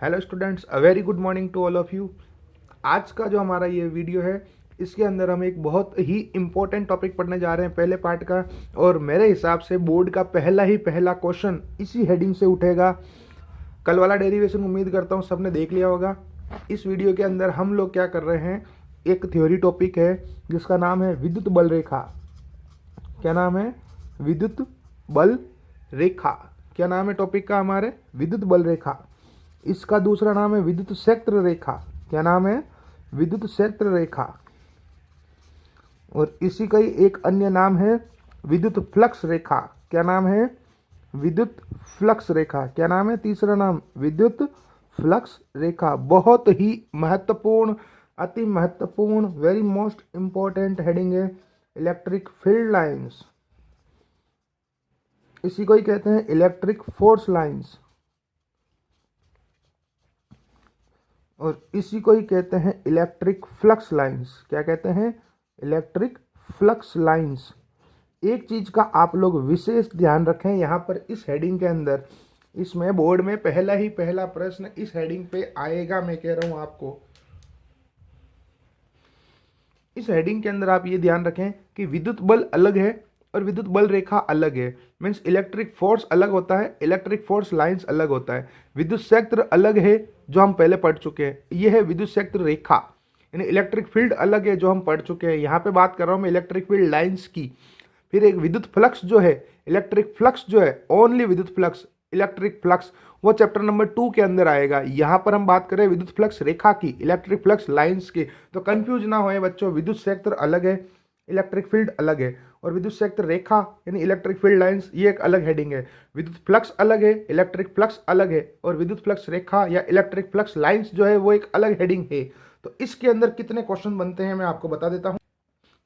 Hello students, a very good morning to all of you. आज का जो हमारा ये वीडियो है, इसके अंदर हम एक बहुत ही इम्पोर्टेंट टॉपिक पढ़ने जा रहे हैं पहले पार्ट का। और मेरे हिसाब से बोर्ड का पहला क्वेश्चन इसी हेडिंग से उठेगा। कल वाला डेरिवेशन उम्मीद करता हूँ सबने देख लिया होगा। इस वीडियो के अंदर हम लोग क्या कर रहे हैं, एक थ्योरी टॉपिक है जिसका नाम है विद्युत बल रेखा। क्या नाम है? विद्युत बल रेखा। क्या नाम है टॉपिक का हमारे? विद्युत बल रेखा। इसका दूसरा नाम है विद्युत क्षेत्र रेखा। क्या नाम है? विद्युत क्षेत्र रेखा। और इसी का ही एक अन्य नाम है विद्युत फ्लक्स रेखा। क्या नाम है? विद्युत फ्लक्स रेखा। क्या नाम है तीसरा नाम? विद्युत फ्लक्स रेखा। बहुत ही महत्वपूर्ण, अति महत्वपूर्ण, वेरी मोस्ट इंपॉर्टेंट हेडिंग है इलेक्ट्रिक फील्ड लाइंस। इसी को ही कहते हैं इलेक्ट्रिक फोर्स लाइंस, और इसी को ही कहते हैं इलेक्ट्रिक फ्लक्स लाइंस। क्या कहते हैं? Electric flux lines. एक चीज का आप लोग विशेष ध्यान रखें यहाँ पर इस हेडिंग के अंदर, इसमें बोर्ड में पहला प्रश्न इस हेडिंग पे आएगा। मैं कह रहा हूं आपको, इस हेडिंग के अंदर आप ये ध्यान रखें कि विद्युत बल अलग है और विद्युत बल रेखा अलग है। मीन्स इलेक्ट्रिक फोर्स अलग होता है, इलेक्ट्रिक फोर्स लाइंस अलग होता है। विद्युत क्षेत्र अलग है जो हम पहले पढ़ चुके हैं, यह है विद्युत क्षेत्र रेखा। यानी इलेक्ट्रिक फील्ड अलग है जो हम पढ़ चुके हैं। यहाँ पे बात कर रहा हूँ मैं इलेक्ट्रिक फील्ड लाइंस की। फिर एक विद्युत फ्लक्स जो है, इलेक्ट्रिक फ्लक्स जो है, ओनली विद्युत फ्लक्स, इलेक्ट्रिक फ्लक्स, वो चैप्टर नंबर 2 के अंदर आएगा। यहाँ पर हम बात करें विद्युत फ्लक्स रेखा की, इलेक्ट्रिक फ्लक्स लाइंस की। तो कंफ्यूज ना होए बच्चों, विद्युत क्षेत्र अलग है, इलेक्ट्रिक फील्ड अलग है, और विद्युत क्षेत्र रेखा यानी इलेक्ट्रिक फील्ड लाइंस ये एक अलग हेडिंग है। विद्युत फ्लक्स अलग है, इलेक्ट्रिक फ्लक्स अलग है, और विद्युत फ्लक्स रेखा या इलेक्ट्रिक फ्लक्स लाइंस जो है वो एक अलग हेडिंग है। तो इसके अंदर कितने क्वेश्चन बनते हैं मैं आपको बता देता हूँ।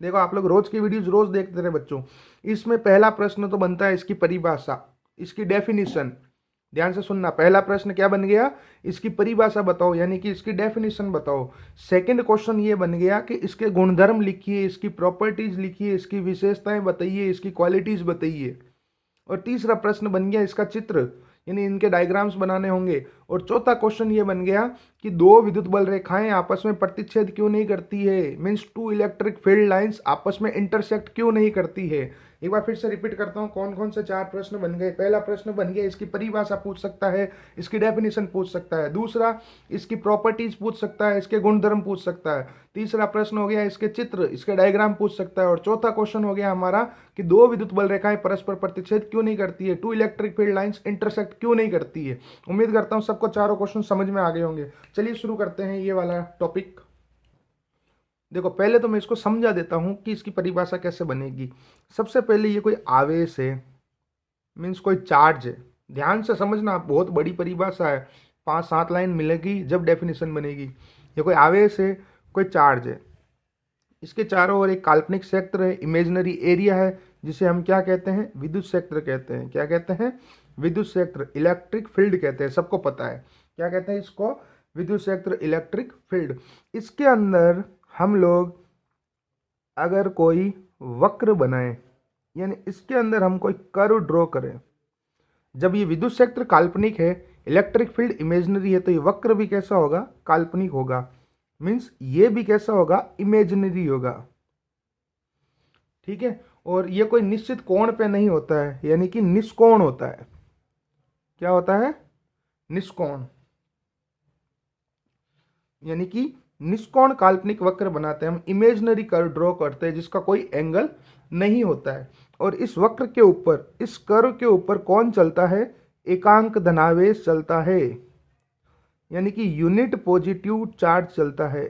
देखो, आप लोग रोज की वीडियोज रोज देखते रहे बच्चों। इसमें पहला प्रश्न तो बनता है इसकी परिभाषा, इसकी डेफिनेशन। ध्यान से सुनना, पहला प्रश्न क्या बन गया? इसकी परिभाषा बताओ, यानी कि इसकी डेफिनेशन बताओ। सेकंड क्वेश्चन ये बन गया कि इसके गुणधर्म लिखिए, इसकी प्रॉपर्टीज लिखिए, इसकी विशेषताएं बताइए, इसकी क्वालिटीज बताइए। और तीसरा प्रश्न बन गया इसका चित्र, यानी इनके डायग्राम्स बनाने होंगे। और चौथा क्वेश्चन ये बन गया कि दो विद्युत बल रेखाएं आपस में प्रतिच्छेद क्यों नहीं करती है। Means two electric field lines आपस में इंटरसेक्ट क्यों नहीं करती है। एक बार फिर से रिपीट करता हूं, कौन कौन से 4 प्रश्न बन गए। पहला प्रश्न बन गया इसकी परिभाषा पूछ सकता है, इसकी डेफिनेशन पूछ सकता है। दूसरा, इसकी प्रॉपर्टीज पूछ सकता है, इसके गुणधर्म पूछ सकता है। तीसरा प्रश्न हो गया इसके चित्र, इसके डायग्राम पूछ सकता है। और चौथा क्वेश्चन हो गया हमारा कि दो विद्युत बल रेखाएं परस्पर प्रतिच्छेद क्यों नहीं करती है, two electric field lines intersect क्यों नहीं करती है। उम्मीद करता हूं सबको चारों क्वेश्चन समझ में आ गए होंगे। चलिए शुरू करते हैं ये वाला टॉपिक। देखो, पहले तो मैं इसको समझा देता हूं कि इसकी परिभाषा कैसे बनेगी। सबसे पहले ये कोई आवेश है, मीन्स कोई चार्ज है। ध्यान से समझना, बहुत बड़ी परिभाषा है, 5-7 लाइन मिलेगी जब डेफिनेशन बनेगी। ये कोई आवेश है, कोई चार्ज है, इसके चारों ओर एक काल्पनिक क्षेत्र है, इमेजिनरी एरिया है, जिसे हम क्या कहते हैं? विद्युत क्षेत्र कहते हैं। क्या कहते हैं? विद्युत क्षेत्र, इलेक्ट्रिक फील्ड कहते हैं, सबको पता है। क्या कहते हैं इसको? विद्युत क्षेत्र, इलेक्ट्रिक फील्ड। इसके अंदर हम लोग अगर कोई वक्र बनाए, यानी इसके अंदर हम कोई कर्व ड्रॉ करें, जब ये विद्युत क्षेत्र काल्पनिक है, इलेक्ट्रिक फील्ड इमेजिनरी है, तो ये वक्र भी कैसा होगा? काल्पनिक होगा। मीन्स ये भी कैसा होगा? इमेजिनरी होगा। ठीक है। और ये कोई निश्चित कोण पे नहीं होता है, यानी कि निष्कोण होता है। क्या होता है? निष्कोण। यानी कि निष्कोण काल्पनिक वक्र बनाते हैं हम, इमेजिनरी कर्व ड्रॉ करते हैं जिसका कोई एंगल नहीं होता है। और इस वक्र के ऊपर, इस कर्व के ऊपर कौन चलता है? एकांक धनावेश चलता है, यानी कि यूनिट पॉजिटिव चार्ज चलता है।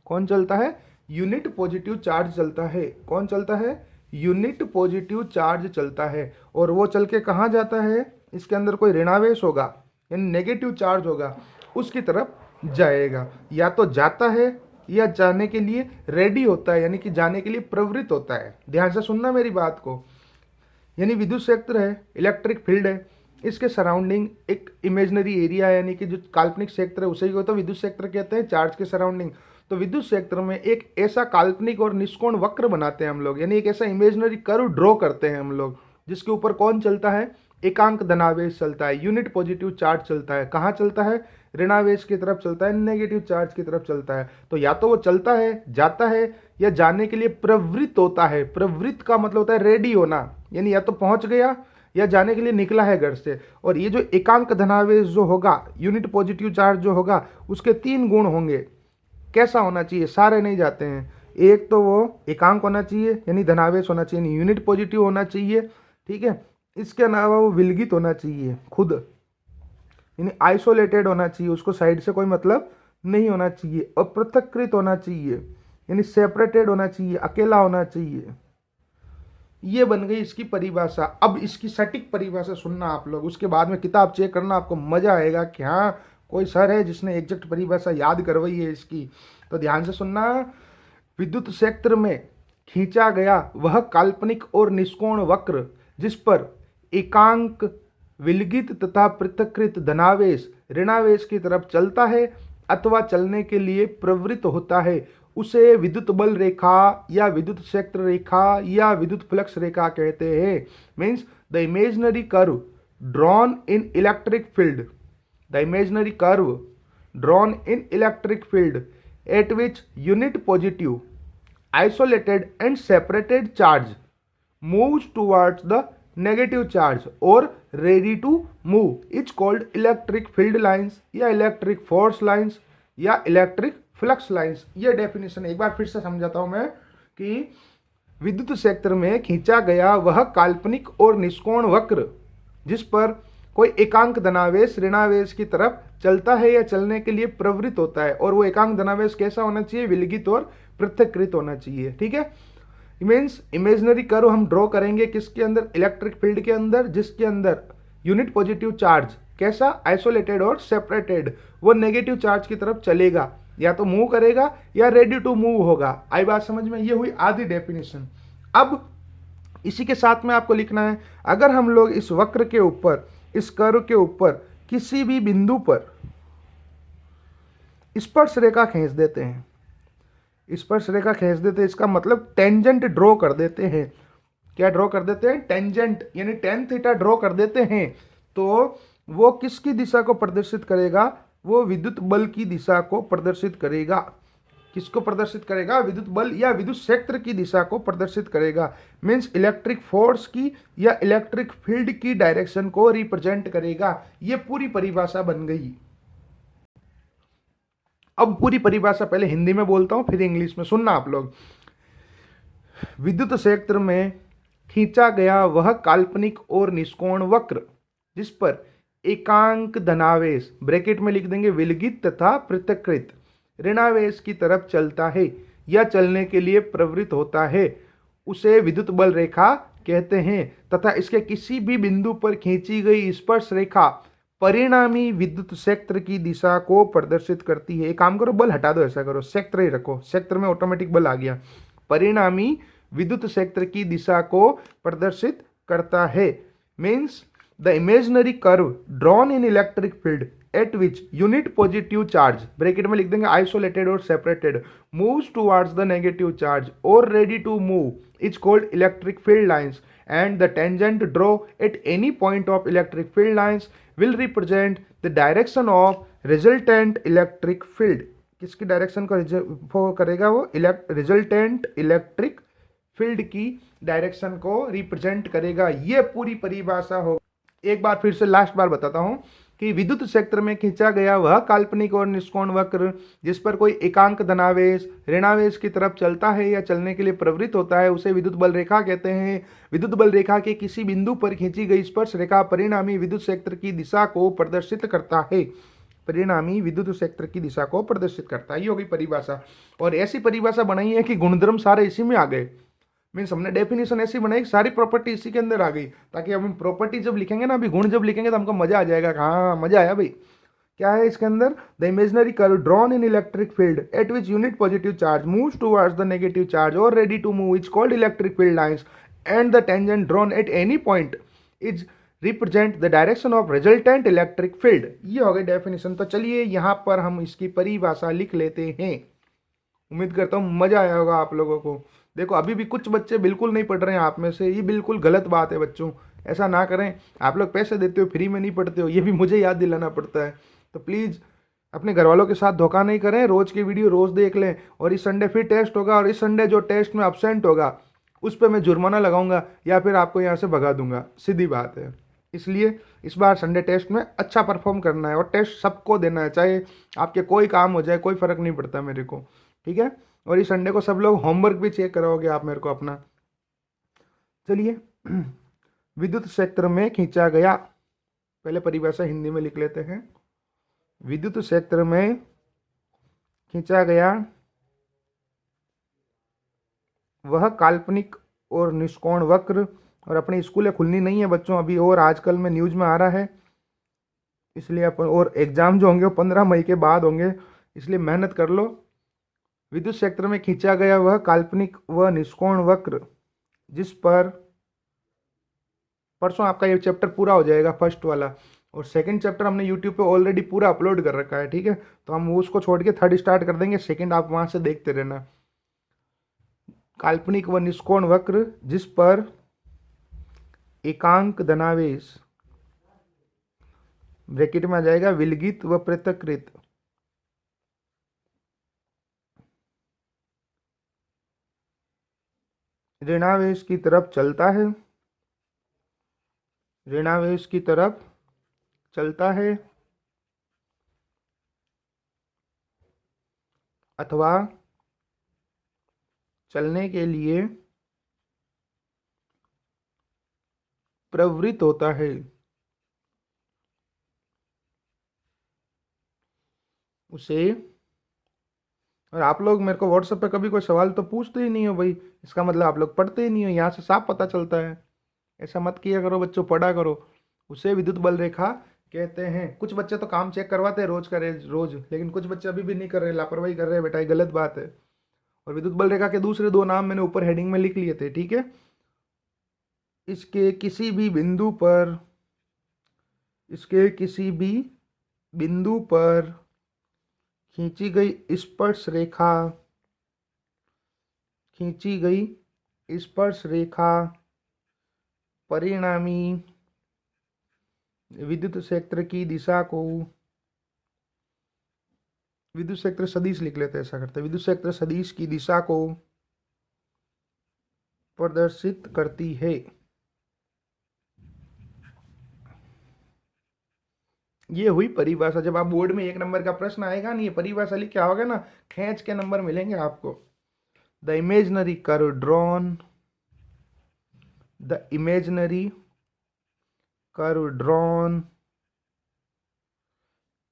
कौन चलता है? यूनिट पॉजिटिव चार्ज चलता है। कौन चलता है? यूनिट पॉजिटिव चार्ज चलता है। और वो चल के कहाँ जाता है? इसके अंदर कोई ऋणावेश होगा, यानी नेगेटिव चार्ज होगा, उसकी तरफ जाएगा। या तो जाता है या जाने के लिए रेडी होता है, यानी कि जाने के लिए प्रवृत्त होता है। ध्यान से सुनना मेरी बात को। यानी विद्युत क्षेत्र है, इलेक्ट्रिक फील्ड है, इसके सराउंडिंग एक इमेजिनरी एरिया है, यानी कि जो काल्पनिक क्षेत्र है उसे ही तो विद्युत क्षेत्र कहते हैं, चार्ज के सराउंडिंग। तो विद्युत क्षेत्र में एक ऐसा काल्पनिक और निष्कोण वक्र बनाते हैं हम लोग, यानी एक ऐसा इमेजिनरी कर्व ड्रॉ करते हैं हम लोग, जिसके ऊपर कौन चलता है? एकांक धनावेश चलता है, यूनिट पॉजिटिव चार्ज चलता है, कहाँ चलता है, ऋणावेश की तरफ चलता है, नेगेटिव चार्ज की तरफ चलता है। तो या तो वो चलता है, जाता है, या जाने के लिए प्रवृत्त होता है। प्रवृत्त का मतलब होता है रेडी होना, यानी या तो पहुंच गया या जाने के लिए निकला है घर से। और ये जो एकांक धनावेश जो होगा, यूनिट पॉजिटिव चार्ज जो होगा, उसके 3 गुण होंगे। कैसा होना चाहिए, सारे नहीं जाते हैं। एक तो वो एकांक होना चाहिए यानी धनावेश होना चाहिए, यानी यूनिट पॉजिटिव होना चाहिए, ठीक है। इसके अलावा वो विलगित होना चाहिए खुद, यानी आइसोलेटेड होना चाहिए, उसको साइड से कोई मतलब नहीं होना चाहिए। और पृथक्कृत होना चाहिए, यानी सेपरेटेड होना चाहिए, अकेला होना चाहिए। ये बन गई इसकी परिभाषा। अब इसकी सटीक परिभाषा सुनना आप लोग, उसके बाद में किताब चेक करना, आपको मजा आएगा कि हाँ कोई सर है जिसने एग्जैक्ट परिभाषा याद करवाई है इसकी। तो ध्यान से सुनना। विद्युत क्षेत्र में खींचा गया वह काल्पनिक और निष्कोण वक्र जिस पर एकांक विलगित तथा पृथक्कृत धनावेश ऋणावेश की तरफ चलता है अथवा चलने के लिए प्रवृत्त होता है, उसे विद्युत बल रेखा या विद्युत क्षेत्र रेखा या विद्युत फ्लक्स रेखा कहते हैं। Means the imaginary curve drawn in electric field, the imaginary curve drawn in electric field at which unit positive isolated and separated charge moves towards the negative charge or ready to move is called electric field lines या electric force lines या electric flux lines। ये definition एक बार फिर से समझाता हूं मैं कि विद्युत क्षेत्र में खींचा गया वह काल्पनिक और निष्कोण वक्र जिस पर कोई एकांक धनावेश ऋणावेश की तरफ चलता है या चलने के लिए प्रवृत्त होता है, और वो एकांक धनावेश कैसा होना चाहिए, विलगित और पृथक्कृत होना चाहिए, ठीक है। मीन्स इमेजिनरी कर्व हम ड्रॉ करेंगे किसके अंदर, इलेक्ट्रिक फील्ड के अंदर, जिसके अंदर यूनिट पॉजिटिव चार्ज कैसा, आइसोलेटेड और सेपरेटेड, वो नेगेटिव चार्ज की तरफ चलेगा, या तो मूव करेगा या रेडी टू मूव होगा। आई बात समझ में, ये हुई आधी डेफिनेशन। अब इसी के साथ में आपको लिखना है, अगर हम लोग इस वक्र के ऊपर, इस कर्व के ऊपर किसी भी बिंदु पर स्पर्श रेखा खींच देते हैं, स्पर्श रेखा खींच देते हैं, इसका मतलब टेंजेंट ड्रॉ कर देते हैं। क्या ड्रॉ कर देते हैं, टेंजेंट, यानी टेन थीटा ड्रॉ कर देते हैं, तो वो किसकी दिशा को प्रदर्शित करेगा, वो विद्युत बल की दिशा को प्रदर्शित करेगा। किसको प्रदर्शित करेगा, विद्युत बल या विद्युत क्षेत्र की दिशा को प्रदर्शित करेगा। मीन्स इलेक्ट्रिक फोर्स की या इलेक्ट्रिक फील्ड की डायरेक्शन को रिप्रेजेंट करेगा। ये पूरी परिभाषा बन गई। अब पूरी परिभाषा पहले हिंदी में बोलता हूं फिर इंग्लिश में, सुनना आप लोग। विद्युत क्षेत्र में खींचा गया वह काल्पनिक और निष्कोण वक्र जिस पर एकांक धनावेश ब्रैकेट में लिख देंगे विलगित तथा पृथक्कृत ऋणावेश की तरफ चलता है या चलने के लिए प्रवृत्त होता है, उसे विद्युत बल रेखा कहते हैं, तथा इसके किसी भी बिंदु पर खींची गई स्पर्श रेखा परिणामी विद्युत क्षेत्र की दिशा को प्रदर्शित करती है। एक काम करो, बल हटा दो, ऐसा करो, क्षेत्र ही रखो, क्षेत्र में ऑटोमेटिक बल आ गया। परिणामी विद्युत क्षेत्र की दिशा को प्रदर्शित करता है। Means the imaginary curve drawn in electric field at which unit positive charge bracket में लिख देंगे आइसोलेटेड और separated moves towards the negative charge और ready to move is called electric field lines, and the tangent draw at any point of electric field lines will represent the direction of resultant electric field। किसकी direction को करेगा वो, resultant electric field की direction को represent करेगा। ये पूरी परिभाषा हो। एक बार फिर से लास्ट बार बताता हूं कि विद्युत क्षेत्र में खींचा गया वह काल्पनिक और निष्कोण वक्र जिस पर कोई एकांक धनावेश ऋणावेश की तरफ चलता है या चलने के लिए प्रवृत्त होता है, उसे विद्युत बल रेखा कहते हैं। विद्युत बल रेखा के किसी बिंदु पर खींची गई स्पर्श रेखा परिणामी विद्युत क्षेत्र की दिशा को प्रदर्शित करता है, परिणामी विद्युत क्षेत्र की दिशा को प्रदर्शित करता है। ये होगी परिभाषा। और ऐसी परिभाषा बनाई है कि गुणधर्म सारे इसी में आ गए। मीन्स हमने डेफिनेशन ऐसी बनाई, सारी प्रॉपर्टी इसी के अंदर आ गई, ताकि हम प्रॉपर्टी जब लिखेंगे ना, अभी गुण जब लिखेंगे तो हमको मजा आ जाएगा। हाँ मजा आया भाई। क्या है इसके अंदर, the imaginary curve drawn in electric field at which unit positive charge moves towards the negative charge और ready to move is called electric field lines and the tangent drawn at any point is represent the direction of resultant electric field. ये हो गई definition. तो चलिए यहाँ पर हम इसकी परिभाषा लिख लेते हैं। उम्मीद करता हूँ मजा आया होगा आप लोगों को। देखो अभी भी कुछ बच्चे बिल्कुल नहीं पढ़ रहे हैं आप में से, ये बिल्कुल गलत बात है बच्चों। ऐसा ना करें। आप लोग पैसे देते हो, फ्री में नहीं पढ़ते हो, ये भी मुझे याद दिलाना पड़ता है। तो प्लीज़ अपने घर वालों के साथ धोखा नहीं करें, रोज़ की वीडियो रोज़ देख लें। और इस संडे फिर टेस्ट होगा, और इस संडे जो टेस्ट में अब्सेंट होगा उस पर मैं जुर्माना लगाऊंगा या फिर आपको यहाँ से भगा दूंगा, सीधी बात है। इसलिए इस बार संडे टेस्ट में अच्छा परफॉर्म करना है, और टेस्ट सबको देना है, चाहे आपके कोई काम हो जाए, कोई फ़र्क नहीं पड़ता मेरे को, ठीक है। और इस संडे को सब लोग होमवर्क भी चेक कराओगे आप मेरे को अपना। चलिए, विद्युत क्षेत्र में खींचा गया, पहले परिभाषा हिंदी में लिख लेते हैं। विद्युत क्षेत्र में खींचा गया वह काल्पनिक और निष्कोण वक्र, और अपनी स्कूलें खुलनी नहीं है बच्चों अभी, और आजकल में न्यूज़ में आ रहा है, इसलिए अपन, और एग्ज़ाम जो होंगे वो 15 मई के बाद होंगे, इसलिए मेहनत कर लो। विद्युत क्षेत्र में खींचा गया वह काल्पनिक व निष्कोण वक्र जिस पर, परसों आपका ये चैप्टर पूरा हो जाएगा फर्स्ट वाला, और सेकंड चैप्टर हमने यूट्यूब पे ऑलरेडी पूरा अपलोड कर रखा है, ठीक है। तो हम उसको छोड़ के थर्ड स्टार्ट कर देंगे, सेकंड आप वहाँ से देखते रहना। काल्पनिक व निष्कोण वक्र जिस पर एकांक धनावेश, ब्रैकेट में आ जाएगा विलगित व पृथक्कृत, ऋणावेश की तरफ चलता है, ऋणावेश की तरफ चलता है, अथवा चलने के लिए प्रवृत्त होता है, उसे, और आप लोग मेरे को व्हाट्सएप पे कभी कोई सवाल तो पूछते ही नहीं हो भाई, इसका मतलब आप लोग पढ़ते ही नहीं हो, यहाँ से साफ पता चलता है। ऐसा मत किया करो बच्चों, पढ़ा करो। उसे विद्युत बल रेखा कहते हैं। कुछ बच्चे तो काम चेक करवाते हैं रोज करे रोज, लेकिन कुछ बच्चे अभी भी नहीं कर रहे, लापरवाही कर रहे हैं बेटा, ये गलत बात है। और विद्युत बल रेखा के दूसरे दो नाम मैंने ऊपर हेडिंग में लिख लिए थे, ठीक है। इसके किसी भी बिंदु पर, इसके किसी भी बिंदु पर खींची गई स्पर्श रेखा, खींची गई स्पर्श रेखा परिणामी विद्युत क्षेत्र की दिशा को, विद्युत क्षेत्र सदिश लिख लेते हैं, ऐसा करते हैं, विद्युत क्षेत्र सदिश की दिशा को प्रदर्शित करती है। ये हुई परिभाषा। जब आप बोर्ड में 1 नंबर का प्रश्न आएगा ना, ये परिभाषा लिख के आओगे ना, खींच के नंबर मिलेंगे आपको। The imaginary curve drawn, the imaginary curve drawn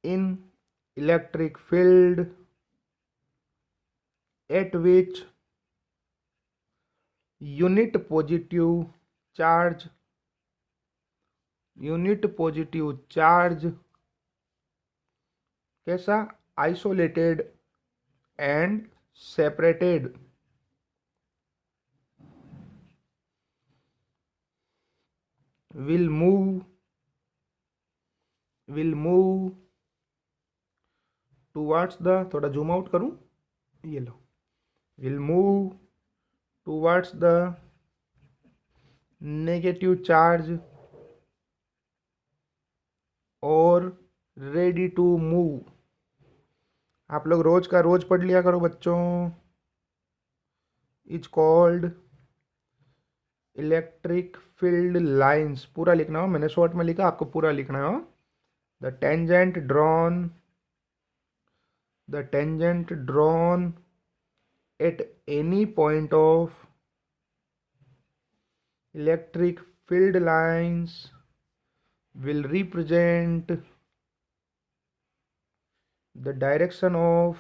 in electric field at which unit positive charge कैसा, isolated and separated, will move towards the, थोड़ा जूम आउट करूं, ये लो, will move towards the negative charge और ready to move। आप लोग रोज का रोज पढ़ लिया करो बच्चों। Is called electric field lines, पूरा लिखना हो, मैंने शॉर्ट में लिखा, आपको पूरा लिखना हो। The tangent drawn at any point of electric field lines will represent the direction of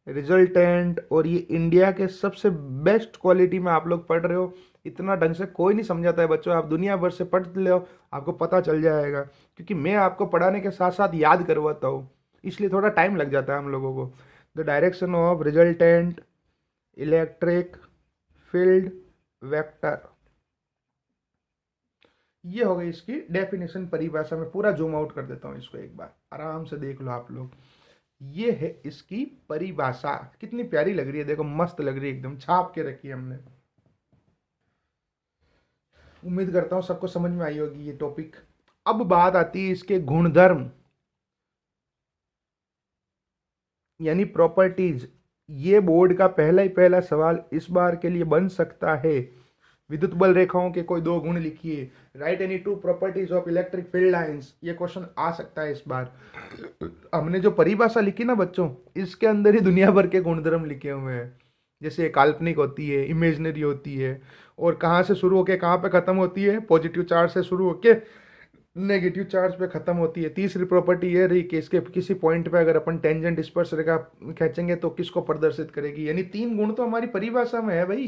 resultant. और ये इंडिया के सबसे बेस्ट क्वालिटी में आप लोग पढ़ रहे हो, इतना ढंग से कोई नहीं समझाता है बच्चों, आप दुनिया भर से पढ़ लो, आपको पता चल जाएगा, क्योंकि मैं आपको पढ़ाने के साथ साथ याद करवाता हूँ, इसलिए थोड़ा टाइम लग जाता है हम लोगों को। The direction of resultant electric field vector, ये हो गई इसकी डेफिनेशन, परिभाषा में पूरा जूम आउट कर देता हूँ इसको, एक बार आराम से देख लो आप लोग। ये है इसकी परिभाषा, कितनी प्यारी लग रही है, देखो मस्त लग रही है, एकदम छाप के रखी है हमने। उम्मीद करता हूँ सबको समझ में आई होगी ये टॉपिक। अब बात आती है इसके गुणधर्म यानी प्रॉपर्टीज। ये बोर्ड का पहला सवाल इस बार के लिए बन सकता है। विद्युत बल रेखाओं के कोई दो गुण लिखिए, right any two properties of electric field lines. ये क्वेश्चन आ सकता है इस बार। हमने जो परिभाषा लिखी ना बच्चों, इसके अंदर ही दुनिया भर के गुणधर्म लिखे हुए हैं। जैसे काल्पनिक होती है, इमेजिनरी होती है, और कहाँ से शुरू होके कहाँ पे खत्म होती है, पॉजिटिव चार्ज से शुरू होके नेगेटिव चार्ज पे खत्म होती है। तीसरी प्रॉपर्टी ये रही कि इसके किसी पॉइंट पे अगर अपन टेंजेंट स्पर्श रेखा खींचेंगे तो किसको प्रदर्शित करेगी। यानी 3 गुण तो हमारी परिभाषा में है भाई,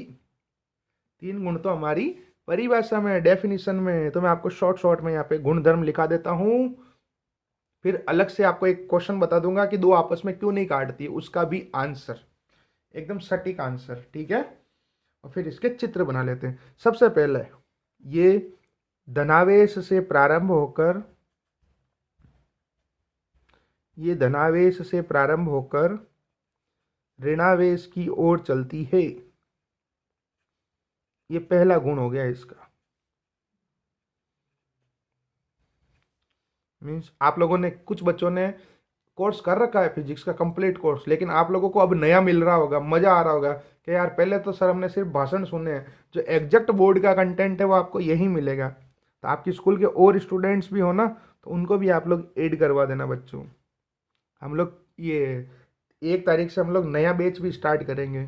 3 गुण तो हमारी परिभाषा में है, डेफिनेशन में है। तो मैं आपको शॉर्ट में यहाँ पे गुणधर्म लिखा देता हूँ। फिर अलग से आपको एक क्वेश्चन बता दूंगा कि दो आपस में क्यों नहीं काटती, उसका भी आंसर, एकदम सटीक आंसर, ठीक है। और फिर इसके चित्र बना लेते हैं। सबसे पहले ये धनावेश से प्रारंभ होकर, ये धनावेश से प्रारंभ होकर ऋणावेश की ओर चलती है। ये पहला गुण हो गया इसका। मीन्स आप लोगों ने, कुछ बच्चों ने कोर्स कर रखा है फिजिक्स का कंप्लीट कोर्स, लेकिन आप लोगों को अब नया मिल रहा होगा, मजा आ रहा होगा कि यार पहले तो सर हमने सिर्फ भाषण सुने हैं, जो एग्जैक्ट बोर्ड का कंटेंट है वो आपको यही मिलेगा। तो आपकी स्कूल के और स्टूडेंट्स भी हो ना, तो उनको भी आप लोग ऐड करवा देना बच्चों। हम लोग ये 1 तारीख से हम लोग नया बैच भी स्टार्ट करेंगे।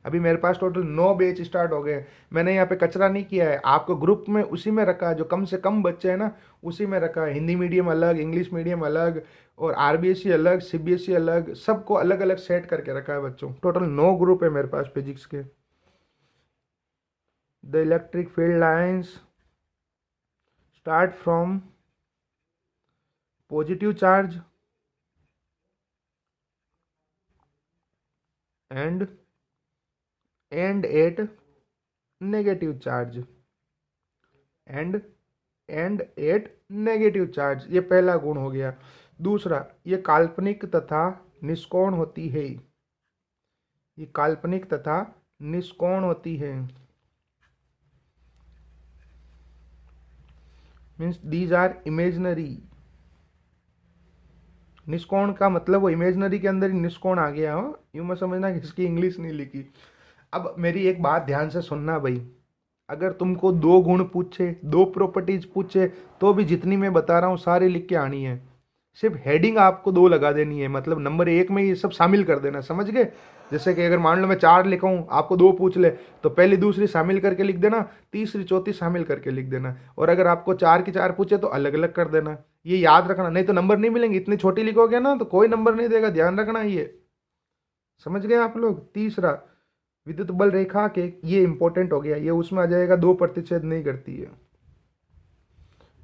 अभी मेरे पास टोटल 9 बैच स्टार्ट हो गए। मैंने यहाँ पे कचरा नहीं किया है, आपको ग्रुप में उसी में रखा है, जो कम से कम बच्चे हैं ना उसी में रखा है। हिंदी मीडियम अलग, इंग्लिश मीडियम अलग, और आरबीएसई अलग, सीबीएसई अलग, सबको अलग अलग सेट करके रखा है बच्चों। टोटल 9 ग्रुप है मेरे पास फिजिक्स के। The electric field lines start from positive charge end at negative charge, end at negative charge. ये पहला गुण हो गया। दूसरा, ये काल्पनिक तथा निष्कोण होती है। ये काल्पनिक तथा निष्कोण होती है। Means these are imaginary. निष्कोण का मतलब वो इमेजनरी के अंदर ही निष्कोण आ गया हो, यूं मत समझना कि इसकी इंग्लिश नहीं लिखी। अब मेरी एक बात ध्यान से सुनना भाई, अगर तुमको 2 गुण पूछे, 2 प्रॉपर्टीज पूछे, तो भी जितनी मैं बता रहा हूँ सारी लिख के आनी है। सिर्फ हेडिंग आपको 2 लगा देनी है, मतलब नंबर 1 में ये सब शामिल कर देना, समझ गए। जैसे कि अगर मान लो मैं 4 लिखा हूँ, आपको 2 पूछ ले, तो पहली दूसरी शामिल करके लिख देना, तीसरी चौथी शामिल करके लिख देना। और अगर आपको 4 की 4 पूछे तो अलग अलग कर देना। ये याद रखना, नहीं तो नंबर नहीं मिलेंगे। इतनी छोटी लिखोगे ना तो कोई नंबर नहीं देगा, ध्यान रखना। ये समझ गए आप लोग। तीसरा, विद्युत बल रेखा के, ये इंपॉर्टेंट हो गया, ये उसमें आ जाएगा, 2 प्रतिच्छेद नहीं करती है।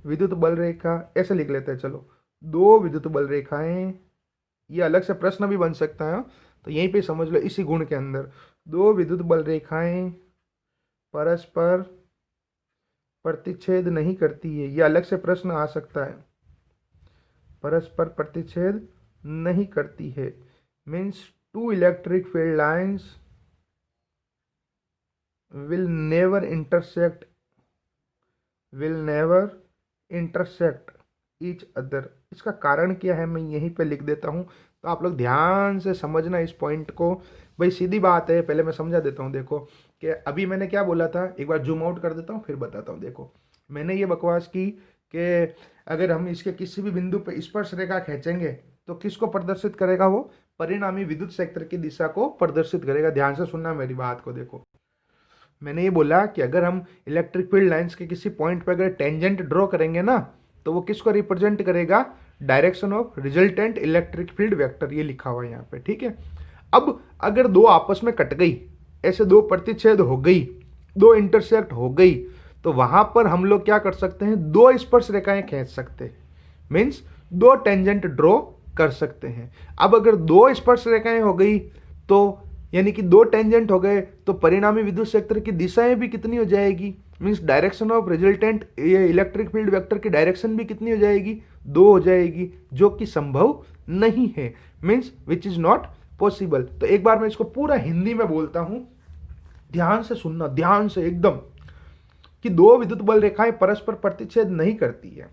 विद्युत बल रेखा ऐसे लिख लेते हैं, चलो 2 विद्युत बल रेखाएं, ये अलग से प्रश्न भी बन सकता है, तो यहीं पे समझ लो इसी गुण के अंदर। 2 विद्युत बल रेखाएं परस्पर प्रतिच्छेद नहीं करती है, ये अलग से प्रश्न आ सकता है। परस्पर प्रतिच्छेद नहीं करती है means 2 electric field lines will never intersect each other। इसका कारण क्या है मैं यहीं पे लिख देता हूँ, तो आप लोग ध्यान से समझना इस पॉइंट को। भाई सीधी बात है, पहले मैं समझा देता हूँ। देखो कि अभी मैंने क्या बोला था, एक बार जूम आउट कर देता हूँ फिर बताता हूँ। देखो मैंने ये बकवास की कि अगर हम इसके किसी भी बिंदु पे स्पर्श रेखा खींचेंगे तो किसको प्रदर्शित करेगा, वो परिणामी विद्युत क्षेत्र की दिशा को प्रदर्शित करेगा। ध्यान से सुनना मेरी बात को। देखो मैंने ये बोला कि अगर हम इलेक्ट्रिक फील्ड लाइंस के किसी पॉइंट पर अगर टेंजेंट ड्रॉ करेंगे ना, तो वो किसको रिप्रेजेंट करेगा, direction of resultant electric field vector, ये लिखा हुआ है यहाँ पे, ठीक है। अब अगर 2 आपस में कट गई, ऐसे 2 प्रतिच्छेद हो गई, 2 इंटरसेक्ट हो गई, तो वहां पर हम लोग क्या कर सकते हैं, 2 स्पर्श रेखाएं खींच सकते हैं, मीन्स 2 टेंजेंट ड्रॉ कर सकते हैं। अब अगर 2 स्पर्श रेखाएं हो गई तो यानी कि 2 टेंजेंट हो गए, तो परिणामी विद्युत क्षेत्र की दिशाएं भी कितनी हो जाएगी, मीन्स डायरेक्शन ऑफ रिजल्टेंट ये इलेक्ट्रिक फील्ड वेक्टर की डायरेक्शन भी कितनी हो जाएगी, 2 हो जाएगी, जो कि संभव नहीं है, means which is not possible. तो एक बार मैं इसको पूरा हिंदी में बोलता हूं, ध्यान से सुनना, ध्यान से एकदम। कि दो विद्युत बल रेखाएं परस्पर प्रतिच्छेद नहीं करती है,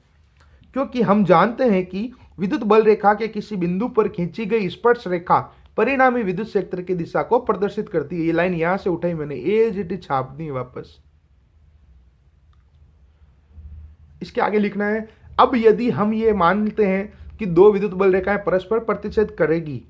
क्योंकि हम जानते हैं कि विद्युत बल रेखा के किसी बिंदु पर खींची गई स्पर्श रेखा परिणामी विद्युत क्षेत्र की दिशा को प्रदर्शित करती है। ये लाइन यहां से उठाई मैंने, एज इट इज छाप दी वापस। इसके आगे लिखना है, अब यदि हम ये मानते हैं कि दो विद्युत बल रेखाएं परस्पर प्रतिच्छेद करेगी,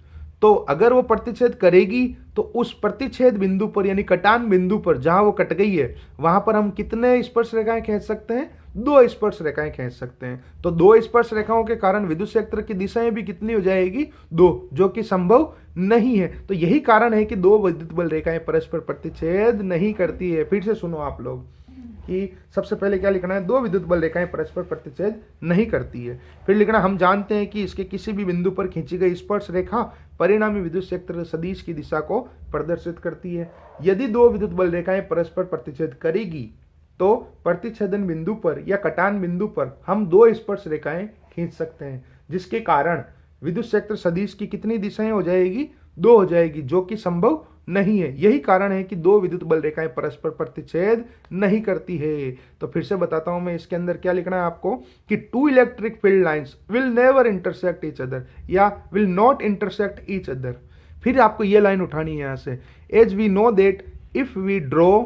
तो अगर वो प्रतिच्छेद करेगी तो उस प्रतिच्छेद बिंदु पर यानी कटान बिंदु पर जहां वो कट गई है वहां पर हम कितने स्पर्श रेखाएं खींच सकते हैं? दो स्पर्श रेखाएं खींच सकते हैं। तो दो स्पर्श रेखाओं के कारण विद्युत क्षेत्र की दिशाएं भी कितनी हो जाएगी? दो, जो कि संभव नहीं है। तो यही कारण है कि दो विद्युत बल रेखाएं परस्पर प्रतिच्छेद नहीं करती है। फिर से सुनो आप लोग कि सबसे पहले क्या लिखना है? दो विद्युत बल रेखाएं परस्पर प्रतिच्छेद नहीं करती है। फिर लिखना, हम जानते हैं कि इसके किसी भी बिंदु पर खींची गई स्पर्श रेखा परिणामी विद्युत क्षेत्र सदिश की दिशा को प्रदर्शित करती है। यदि दो विद्युत बल रेखाएं परस्पर प्रतिच्छेद करेगी तो प्रतिच्छेदन बिंदु पर या कटान बिंदु पर हम दो स्पर्श रेखाएं खींच सकते हैं, जिसके कारण विद्युत क्षेत्र सदिश की कितनी दिशाएं हो जाएगी? दो हो जाएगी, जो कि संभव नहीं है। यही कारण है कि दो विद्युत बल रेखाएं परस्पर प्रतिच्छेद नहीं करती है। तो फिर से बताता हूं मैं, इसके अंदर क्या लिखना है आपको कि two electric field lines will never intersect each other या will not intersect each other. फिर आपको ये लाइन उठानी है यहां से, as we know that if we draw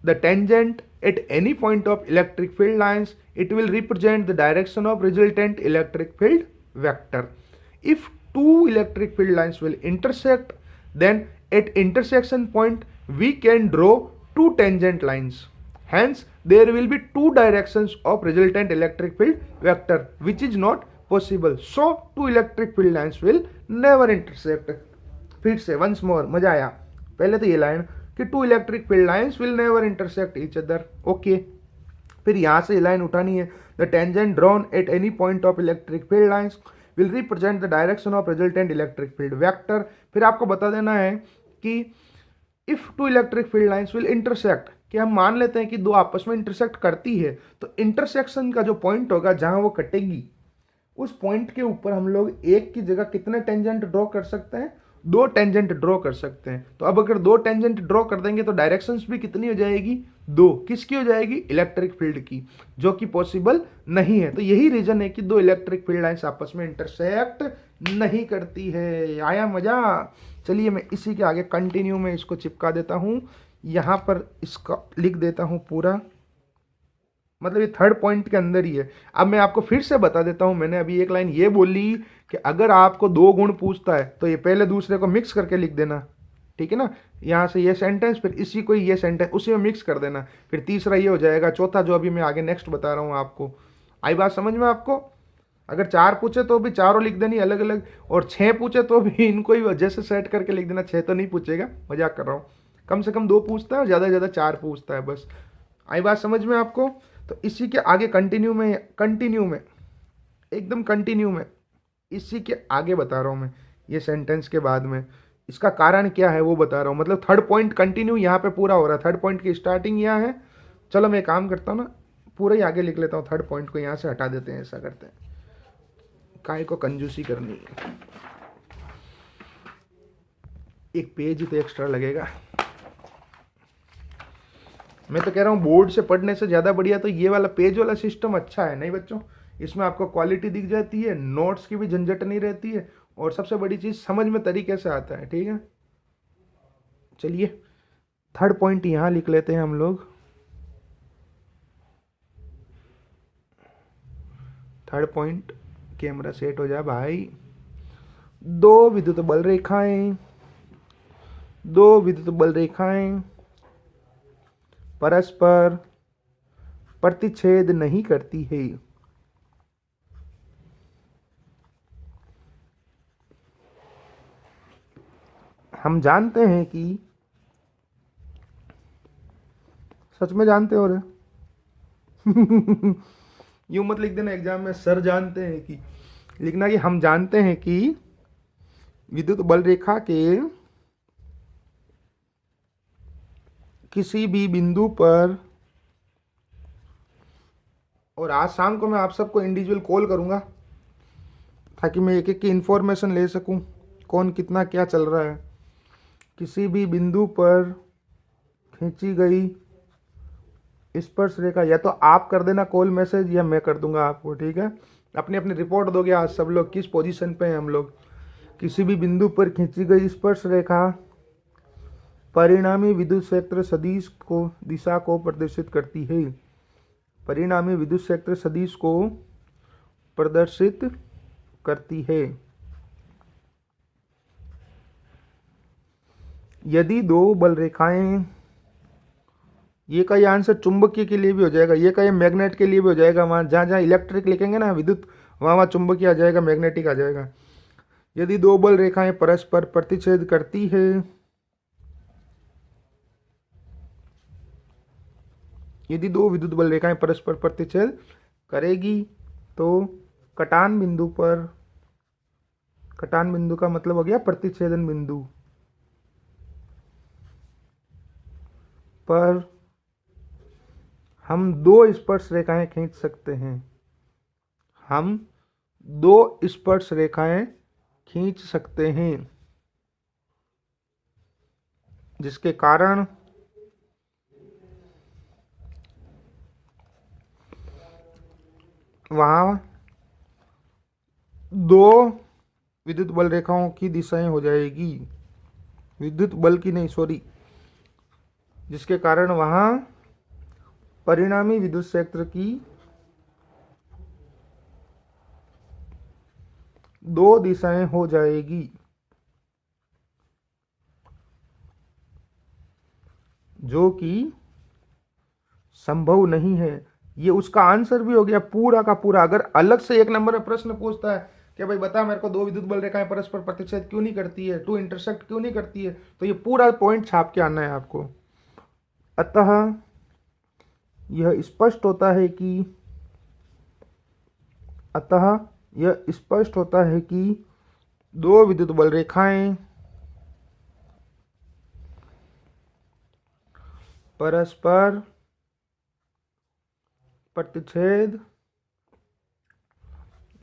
the tangent at any point of electric field lines, it will represent the direction of resultant electric field vector. If two electric field lines will intersect, then at intersection point we can draw two tangent lines. Hence, there will be two directions of resultant electric field vector, which is not possible. So, two electric field lines will never intersect. फिर से once more, मजा आया? पहले तो ये line कि two electric field lines will never intersect each other. Okay, फिर यहां से लाइन उठानी है, the tangent drawn at any point of electric field lines will represent the direction of resultant electric field vector. फिर आपको बता देना है कि if two electric field lines will intersect, कि हम मान लेते हैं कि दो आपस में इंटरसेक्ट करती है, तो इंटरसेक्शन का जो पॉइंट होगा जहां वो कटेगी, उस पॉइंट के ऊपर हम लोग एक की जगह कितने टेंजेंट ड्रॉ कर सकते हैं? दो टेंजेंट ड्रॉ कर सकते हैं। तो अब अगर दो टेंजेंट ड्रॉ कर देंगे तो डायरेक्शंस भी कितनी हो जाएगी? दो। किसकी हो जाएगी? इलेक्ट्रिक फील्ड की, जो कि पॉसिबल नहीं है। तो यही रीजन है कि दो इलेक्ट्रिक फील्ड लाइंस आपस में इंटरसेक्ट नहीं करती है। आया मजा? चलिए मैं इसी के आगे कंटिन्यू में इसको चिपका देता हूं, यहां पर इसका लिख देता हूं पूरा, मतलब ये थर्ड पॉइंट के अंदर ही है। अब मैं आपको फिर से बता देता हूं, मैंने अभी एक लाइन ये बोली कि अगर आपको दो गुण पूछता है तो ये पहले दूसरे को मिक्स करके लिख देना, ठीक है ना? यहाँ से ये सेंटेंस, फिर इसी को ये सेंटेंस उसी में मिक्स कर देना, फिर तीसरा ये हो जाएगा, चौथा जो अभी मैं आगे नेक्स्ट बता रहा हूँ आपको। आई बात समझ में आपको? अगर चार पूछे तो भी चारों लिख देनी अलग अलग, और 6 पूछे तो भी इनको ही जैसे सेट करके लिख देना। 6 तो नहीं पूछेगा, मजाक कर रहा हूँ। कम से कम 2 पूछता है और ज़्यादा से ज़्यादा 4 पूछता है बस। आई बात समझ में आपको? तो इसी के आगे कंटिन्यू में एकदम कंटिन्यू में इसी के आगे बता रहा हूँ मैं, ये सेंटेंस के बाद में इसका कारण क्या है वो बता रहा हूँ। मतलब थर्ड पॉइंट कंटिन्यू यहाँ पे पूरा हो रहा है। थर्ड पॉइंट की स्टार्टिंग यहाँ है। चलो मैं काम करता हूँ ना, पूरा ही आगे लिख लेता हूँ। थर्ड पॉइंट को यहाँ से हटा देते हैं, ऐसा करते हैं, काय को कंजूसी करनी है। एक पेज तो एक्स्ट्रा लगेगा। मैं तो कह रहा हूँ बोर्ड से पढ़ने से ज़्यादा बढ़िया तो ये वाला पेज वाला सिस्टम अच्छा है, नहीं बच्चों? इसमें आपको क्वालिटी दिख जाती है, नोट्स की भी झंझट नहीं रहती है, और सबसे बड़ी चीज़ समझ में तरीके से आता है। ठीक है, चलिए थर्ड पॉइंट यहाँ लिख लेते हैं हम लोग। थर्ड पॉइंट, कैमरा सेट हो जाए भाई। दो विद्युत बल रेखाएं परस्पर प्रतिच्छेद नहीं करती है। हम जानते हैं कि, सच में जानते हो रे? यूं मत लिख देना एग्जाम में सर जानते हैं कि, लिखना कि हम जानते हैं कि विद्युत बल रेखा के किसी भी बिंदु पर, और आज शाम को मैं आप सबको इंडिविजुअल कॉल करूंगा ताकि मैं एक एक की इंफॉर्मेशन ले सकूं, कौन कितना क्या चल रहा है। किसी भी बिंदु पर खींची गई स्पर्श रेखा, या तो आप कर देना कॉल मैसेज या मैं कर दूंगा आपको, ठीक है। अपनी अपनी रिपोर्ट दोगे आज सब लोग, किस पोजीशन पे हैं हम लोग। किसी भी बिंदु पर खींची गई स्पर्श रेखा परिणामी विद्युत क्षेत्र सदिश को दिशा को प्रदर्शित करती है। परिणामी विद्युत क्षेत्र सदिश को प्रदर्शित करती है। यदि दो बल रेखाएं, ये का ये आंसर चुंबकीय के लिए भी हो जाएगा, ये का ये मैग्नेट के लिए भी हो जाएगा। वहाँ जहाँ जहाँ इलेक्ट्रिक लिखेंगे ना विद्युत, वहाँ वहाँ चुंबकीय आ जाएगा, मैग्नेटिक आ जाएगा। यदि दो बल रेखाएं परस्पर प्रतिच्छेद करती है, यदि दो विद्युत बल रेखाएं परस्पर प्रतिच्छेद करेगी तो कटान बिंदु पर, कटान बिंदु का मतलब हो गया प्रतिच्छेदन बिंदु पर हम दो स्पर्श रेखाएं खींच सकते हैं। हम दो स्पर्श रेखाएं खींच सकते हैं जिसके कारण वहां दो विद्युत बल रेखाओं की दिशाएं हो जाएगी, विद्युत बल की नहीं, सॉरी, जिसके कारण वहां परिणामी विद्युत क्षेत्र की दो दिशाएं हो जाएगी, जो कि संभव नहीं है। ये उसका आंसर भी हो गया पूरा का पूरा। अगर अलग से एक नंबर में प्रश्न पूछता है कि भाई बता मेरे को दो विद्युत बल रेखाएं परस्पर प्रतिच्छेद क्यों नहीं करती है, टू इंटरसेक्ट क्यों नहीं करती है, तो ये पूरा पॉइंट छाप के आना है आपको। अतः यह स्पष्ट होता है कि, अतः यह स्पष्ट होता है कि दो विद्युत बल रेखाएं परस्पर प्रतिच्छेद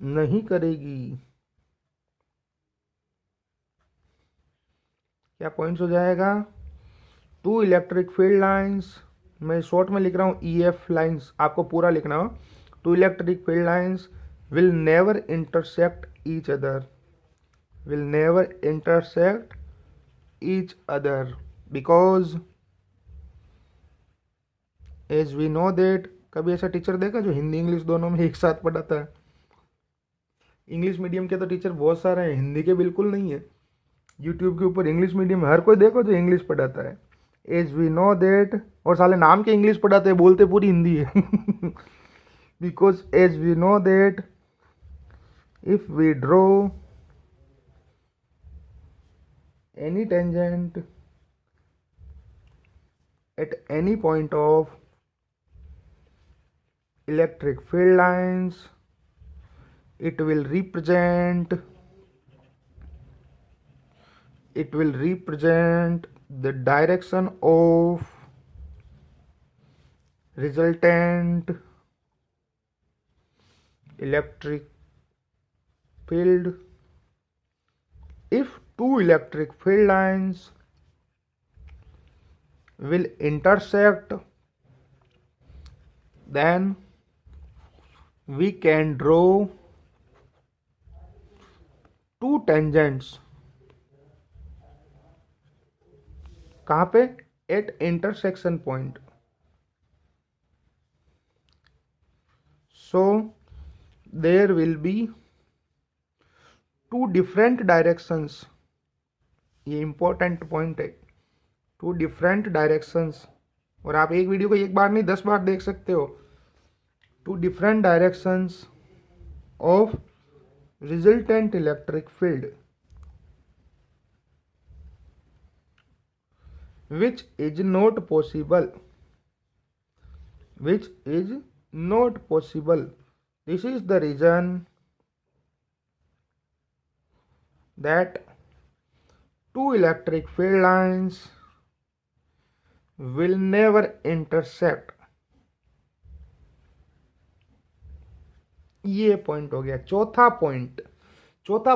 नहीं करेगी। क्या पॉइंट्स हो जाएगा? टू इलेक्ट्रिक फील्ड लाइंस, मैं शॉर्ट में लिख रहा हूँ EF लाइंस, आपको पूरा लिखना हो। Two electric field lines will never intersect each other, will never intersect each other because as we know that, कभी ऐसा टीचर देखा जो हिंदी इंग्लिश दोनों में एक साथ पढ़ाता है? इंग्लिश मीडियम के तो टीचर बहुत सारे हैं, हिंदी के बिल्कुल नहीं है। यूट्यूब के ऊपर इंग्लिश मीडियम हर कोई देखो जो इंग्लिश पढ़ाता है, एज वी नो दैट, और साले नाम के इंग्लिश पढ़ाते हैं, बोलते पूरी हिंदी है। Because as we know that if we draw any tangent at any point of electric field lines, it will represent the direction of resultant electric field. If two electric field lines will intersect, then we can draw two tangents. कहाँ पे? At intersection point. So there will be two different directions, ये important point है, two different directions, और आप एक video को एक बार नहीं 10 बार देख सकते हो। Two different directions of resultant electric field which is not possible, which is not possible. This is the reason that two electric field lines will never intersect. ये पॉइंट हो गया। चौथा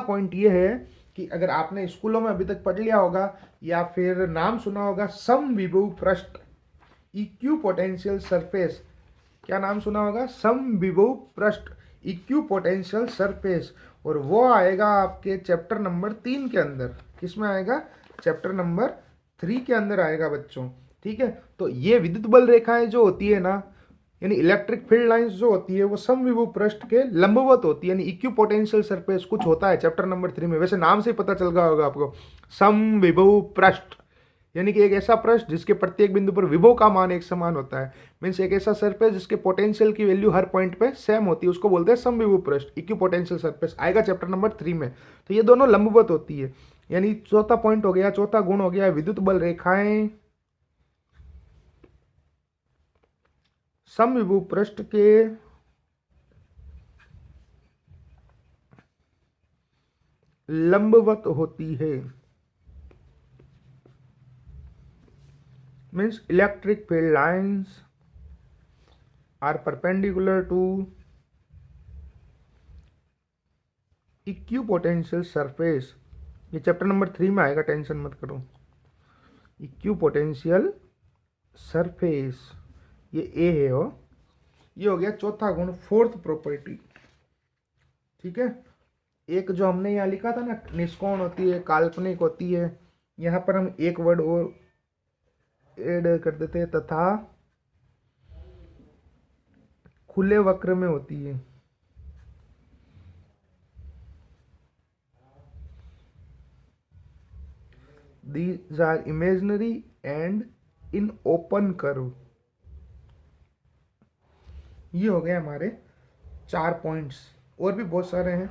पॉइंट ये है कि अगर आपने स्कूलों में अभी तक पढ़ लिया होगा या फिर नाम सुना होगा समविभव पृष्ठ, इक्यू पोटेंशियल सरफेस, क्या नाम सुना होगा, समविभव पृष्ठ, इक्यू पोटेंशियल सरफेस, और वो आएगा आपके चैप्टर नंबर 3 के अंदर। किसमें आएगा, चैप्टर नंबर 3 के अंदर आएगा बच्चों, ठीक है। तो ये विद्युत बल रेखाएं जो होती है ना, यानी इलेक्ट्रिक फील्ड लाइंस जो होती है वो समविभव पृष्ठ के लंबवत होती है, यानी इक्यू पोटेंशियल सरफेस कुछ होता है चैप्टर नंबर 3 में, वैसे नाम से ही पता चल गया होगा आपको, समविभव पृष्ठ, यानी कि एक ऐसा पृष्ठ जिसके प्रत्येक बिंदु पर विभव का मान एक समान होता है, मीन्स एक ऐसा सरफेस जिसके पोटेंशियल की वैल्यू हर पॉइंट पे सेम होती है, उसको बोलते हैं समविभव पृष्ठ, इक्यू पोटेंशियल सरफेस, आएगा चैप्टर नंबर 3 में। तो ये दोनों लंबवत होती है, यानी चौथा पॉइंट हो गया, चौथा गुण हो गया, विद्युत बल रेखाएं समविभव पृष्ठ के लंबवत होती है, means electric field lines are perpendicular to equipotential surface. ये चैप्टर नंबर 3 में आएगा, टेंशन मत करो। इक्यू पोटेंशियल सरफेस, ये ए है हो, ये हो गया चौथा गुण, फोर्थ प्रॉपर्टी, ठीक है। एक जो हमने यहाँ लिखा था ना, निष्कोण होती है, काल्पनिक होती है, यहाँ पर हम एक वर्ड और ऐड कर देते हैं, तथा खुले वक्र में होती है। These are imaginary and in open curve। ये हो गए हमारे 4 पॉइंट्स, और भी बहुत सारे हैं,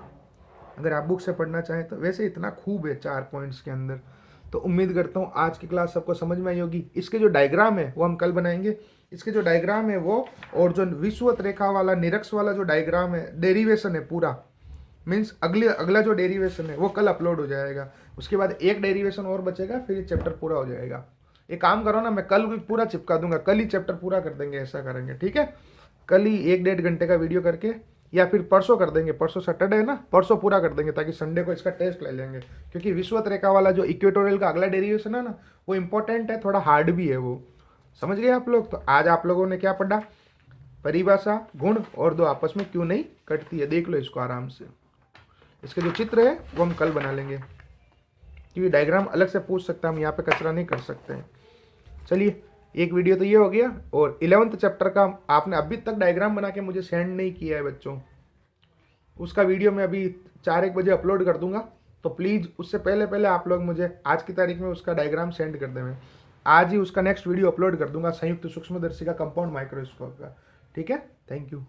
अगर आप बुक से पढ़ना चाहें तो, वैसे इतना खूब है 4 पॉइंट्स के अंदर। तो उम्मीद करता हूँ आज की क्लास सबको समझ में आई होगी। इसके जो डायग्राम है वो हम कल बनाएंगे, इसके जो डायग्राम है वो, और जो विषुवत रेखा वाला निरक्ष वाला जो डायग्राम है, डेरिवेशन है पूरा, मीन्स अगला जो डेरिवेशन है वो कल अपलोड हो जाएगा। उसके बाद एक डेरिवेशन और बचेगा, फिर ये चैप्टर पूरा हो जाएगा। एक काम करो ना, मैं कल भी पूरा चिपका दूंगा, कल ही चैप्टर पूरा कर देंगे, ऐसा करेंगे, ठीक है। कल ही 1-1.5 घंटे का वीडियो करके, या फिर परसों कर देंगे, परसों सैटरडे है ना, परसों पूरा कर देंगे, ताकि संडे को इसका टेस्ट ले लेंगे। क्योंकि विषुवत रेखा वाला जो इक्वेटोरियल का अगला डेरिवेशन है ना, वो इंपॉर्टेंट है, थोड़ा हार्ड भी है वो, समझ गए आप लोग। तो आज आप लोगों ने क्या पढ़ा, परिभाषा, गुण, और दो आपस में क्यों नहीं कटती है, देख लो इसको आराम से। इसके जो चित्र है वो हम कल बना लेंगे, क्योंकि डायग्राम अलग से पूछ सकता है, हम यहाँ पे कचरा नहीं कर सकते हैं। चलिए, एक वीडियो तो ये हो गया, और 11th चैप्टर का आपने अभी तक डायग्राम बना के मुझे सेंड नहीं किया है बच्चों, उसका वीडियो मैं अभी 4-1 बजे अपलोड कर दूंगा। तो प्लीज़ उससे पहले आप लोग मुझे आज की तारीख में उसका डायग्राम सेंड कर दें, मैं आज ही उसका नेक्स्ट वीडियो अपलोड कर दूंगा, संयुक्त सूक्ष्मदर्शी का कंपाउंड माइक्रोस्कोप का, ठीक है। Thank you.